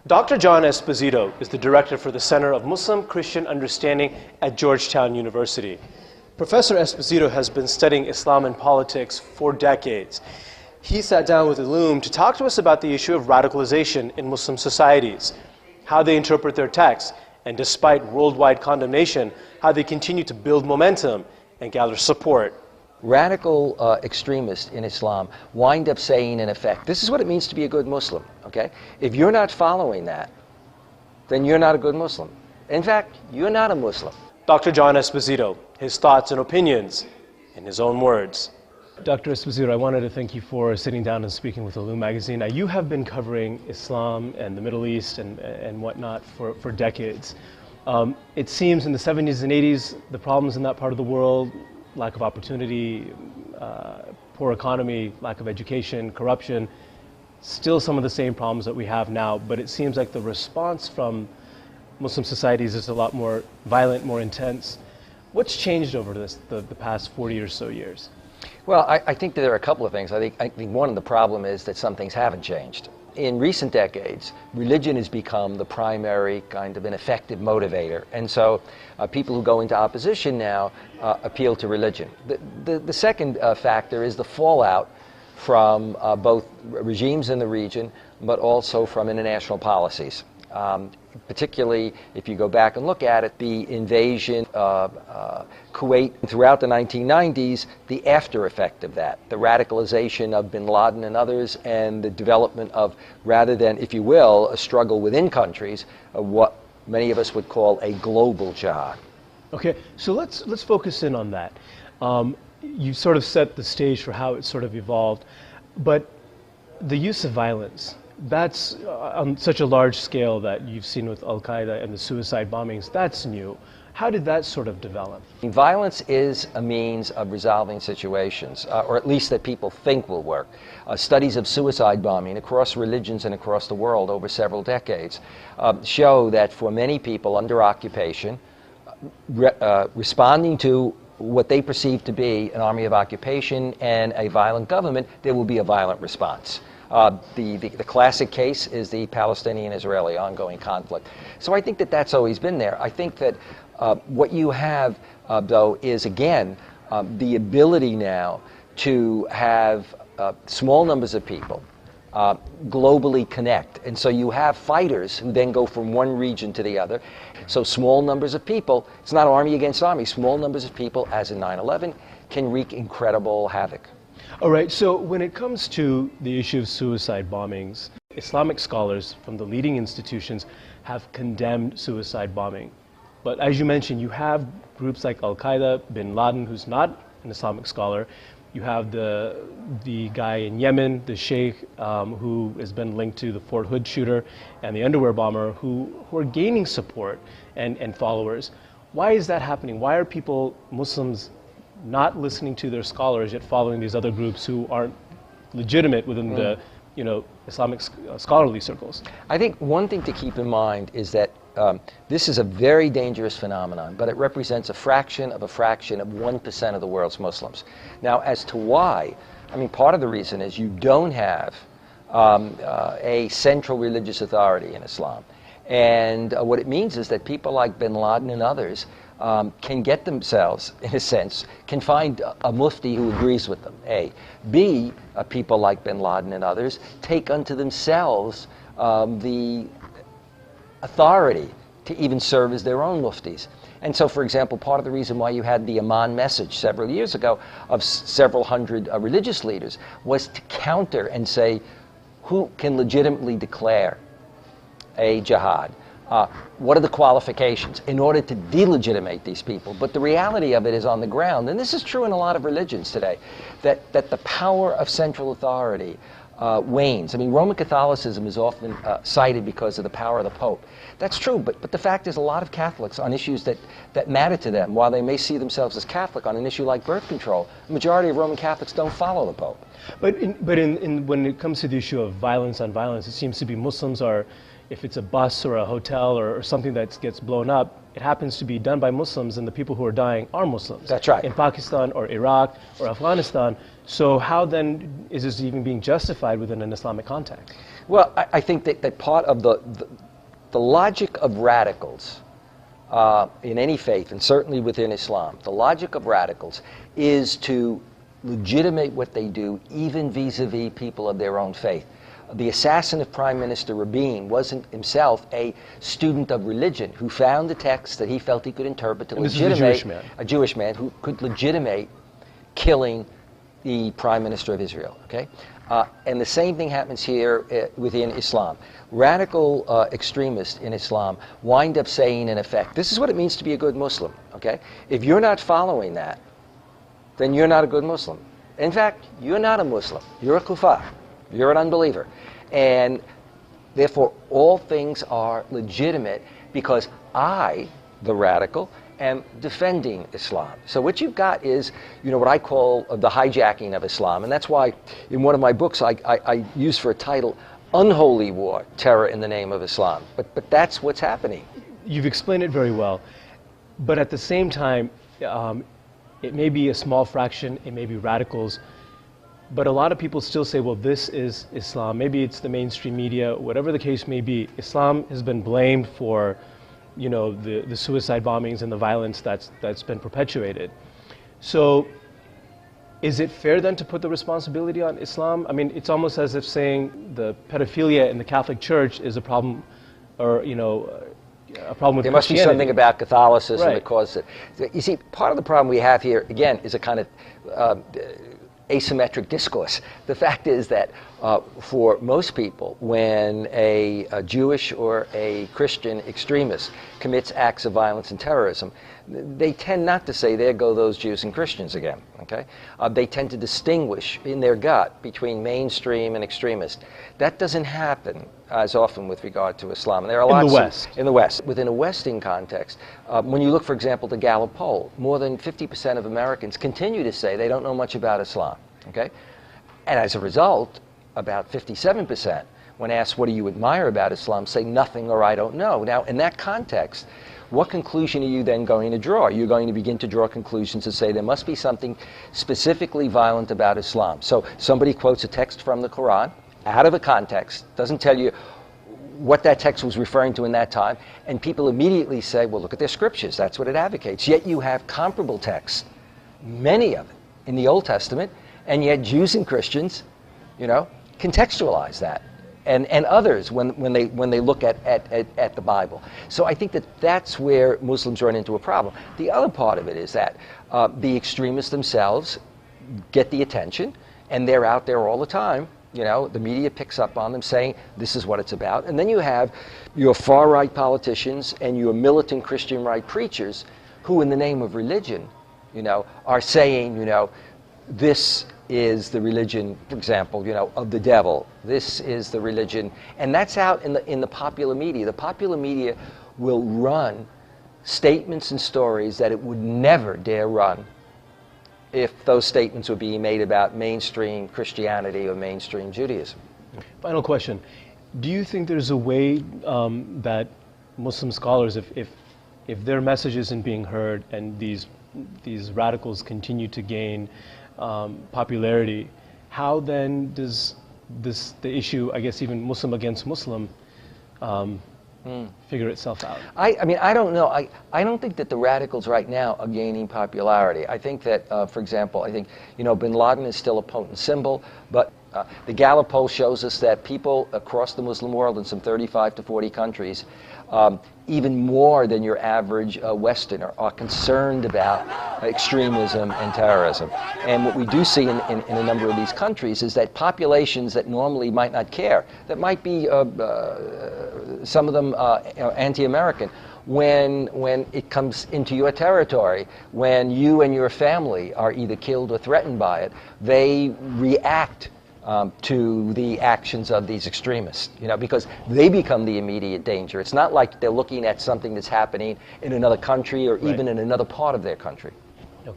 Dr. John Esposito is the director for the Center of Muslim-Christian Understanding at Georgetown University. Professor Esposito has been studying Islam and politics for decades. He sat down with ILLUME to talk to us about the issue of radicalization in Muslim societies, how they interpret their texts, and despite worldwide condemnation, how they continue to build momentum and gather support. Radical extremists in Islam wind up saying, in effect, this is what it means to be a good Muslim, okay? If you're not following that, then you're not a good Muslim. In fact, you're not a Muslim. Dr. John Esposito, his thoughts and opinions in his own words. Dr. Esposito, I wanted to thank you for sitting down and speaking with ILLUME magazine. Now, you have been covering Islam and the Middle East and whatnot for decades. It seems in the 70s and 80s, the problems in that part of the world, lack of opportunity, poor economy, lack of education, corruption, still some of the same problems that we have now, but it seems like the response from Muslim societies is a lot more violent, more intense. What's changed over the past 40 or so years? Well, I think that there are a couple of things. I think one of the problem is that some things haven't changed. In recent decades, religion has become the primary kind of an effective motivator. And so people who go into opposition now appeal to religion. The second factor is the fallout from both regimes in the region, but also from international policies. Particularly if you go back and look at it, the invasion of Kuwait throughout the 1990s, the after effect of that, the radicalization of bin Laden and others, and the development of, rather than, if you will, a struggle within countries, what many of us would call a global jihad. Okay, so let's focus in on that. You sort of set the stage for how it sort of evolved, but the use of violence, that's on such a large scale that you've seen with Al-Qaeda and the suicide bombings, that's new. How did that sort of develop? Violence is a means of resolving situations, or at least that people think will work. Studies of suicide bombing across religions and across the world over several decades show that for many people under occupation, responding to what they perceive to be an army of occupation and a violent government, there will be a violent response. The classic case is the Palestinian-Israeli ongoing conflict. So I think that that's always been there. I think that what you have, though, is, again, the ability now to have small numbers of people globally connect. And so you have fighters who then go from one region to the other. So small numbers of people, it's not army against army, small numbers of people, as in 9/11, can wreak incredible havoc. All right, so when it comes to the issue of suicide bombings, Islamic scholars from the leading institutions have condemned suicide bombing. But as you mentioned, you have groups like Al-Qaeda, bin Laden, who's not an Islamic scholar. You have the guy in Yemen, the sheikh, who has been linked to the Fort Hood shooter, and the underwear bomber, who are gaining support and followers. Why is that happening? Why are people, Muslims, not listening to their scholars, yet following these other groups who aren't legitimate within the Islamic scholarly circles? I think one thing to keep in mind is that this is a very dangerous phenomenon, but it represents a fraction of 1% of the world's Muslims. Now, as to why, I mean, part of the reason is you don't have a central religious authority in Islam. And what it means is that people like bin Laden and others can get themselves, in a sense, can find a mufti who agrees with them, A. B, people like bin Laden and others take unto themselves the authority to even serve as their own muftis. And so, for example, part of the reason why you had the Amman message several years ago of several hundred religious leaders was to counter and say, who can legitimately declare a jihad? What are the qualifications in order to delegitimate these people? But the reality of it is on the ground, and this is true in a lot of religions today, that the power of central authority wanes. I mean, Roman Catholicism is often cited because of the power of the Pope. That's true, but the fact is a lot of Catholics on issues that matter to them, while they may see themselves as Catholic on an issue like birth control, the majority of Roman Catholics don't follow the Pope. But when it comes to the issue of violence on violence, it seems to be Muslims are, if it's a bus or a hotel or something that gets blown up, it happens to be done by Muslims, and the people who are dying are Muslims. That's right. In Pakistan or Iraq or Afghanistan. So how then is this even being justified within an Islamic context? Well, I think that part of the logic of radicals in any faith, and certainly within Islam, the logic of radicals is to legitimate what they do, even vis-a-vis people of their own faith. The assassin of Prime Minister Rabin wasn't himself a student of religion who found a text that he felt he could interpret to legitimate a Jewish man who could legitimate killing the Prime Minister of Israel. Okay, and the same thing happens here within Islam. Radical extremists in Islam wind up saying, in effect, this is what it means to be a good Muslim. Okay, if you're not following that, then you're not a good Muslim. In fact, you're not a Muslim. You're a kuffar. You're an unbeliever. And therefore, all things are legitimate because I, the radical, am defending Islam. So what you've got is, what I call the hijacking of Islam. And that's why in one of my books I use for a title, Unholy War, Terror in the Name of Islam. But that's what's happening. You've explained it very well. But at the same time, it may be a small fraction, it may be radicals, but a lot of people still say, well, this is Islam. Maybe it's the mainstream media, whatever the case may be. Islam has been blamed for, the suicide bombings and the violence that's been perpetuated. So is it fair then to put the responsibility on Islam? I mean, it's almost as if saying the pedophilia in the Catholic Church is a problem, or, a problem with There must be something about Catholicism that caused it. You see, part of the problem we have here, again, is a kind of asymmetric discourse. The fact is that for most people, when a Jewish or a Christian extremist commits acts of violence and terrorism, they tend not to say, there go those Jews and Christians again. Okay? They tend to distinguish in their gut between mainstream and extremist. That doesn't happen as often with regard to Islam. And there are lots in the West. In the West. Within a Western context, when you look, for example, the Gallup poll, more than 50% of Americans continue to say they don't know much about Islam. Okay? And as a result, about 57%, when asked, what do you admire about Islam, say nothing or I don't know. Now, in that context, what conclusion are you then going to draw? You're going to begin to draw conclusions and say there must be something specifically violent about Islam. So somebody quotes a text from the Quran out of a context, doesn't tell you what that text was referring to in that time, and people immediately say, well, look at their scriptures, that's what it advocates. Yet you have comparable texts, many of it, in the Old Testament, and yet Jews and Christians, contextualize that. And others when they look at the Bible. So I think that's where Muslims run into a problem. The other part of it is that the extremists themselves get the attention, and they're out there all the time. The media picks up on them saying this is what it's about. And then you have your far-right politicians and your militant Christian right preachers who, in the name of religion, are saying, this is the religion, for example, of the devil. This is the religion, and that's out in the popular media. The popular media will run statements and stories that it would never dare run if those statements were being made about mainstream Christianity or mainstream Judaism. Final question: do you think there's a way that Muslim scholars, if their message isn't being heard and these radicals continue to gain popularity, how then does the issue, I guess, even Muslim against Muslim, figure itself out? I mean, I don't know. I don't think that the radicals right now are gaining popularity. I think that, for example, bin Laden is still a potent symbol, but the Gallup poll shows us that people across the Muslim world in some 35 to 40 countries, even more than your average Westerner, are concerned about extremism and terrorism. And what we do see in a number of these countries is that populations that normally might not care, that might be some of them anti-American, when it comes into your territory, when you and your family are either killed or threatened by it, they react to the actions of these extremists, because they become the immediate danger. It's not like they're looking at something that's happening in another country or even in another part of their country.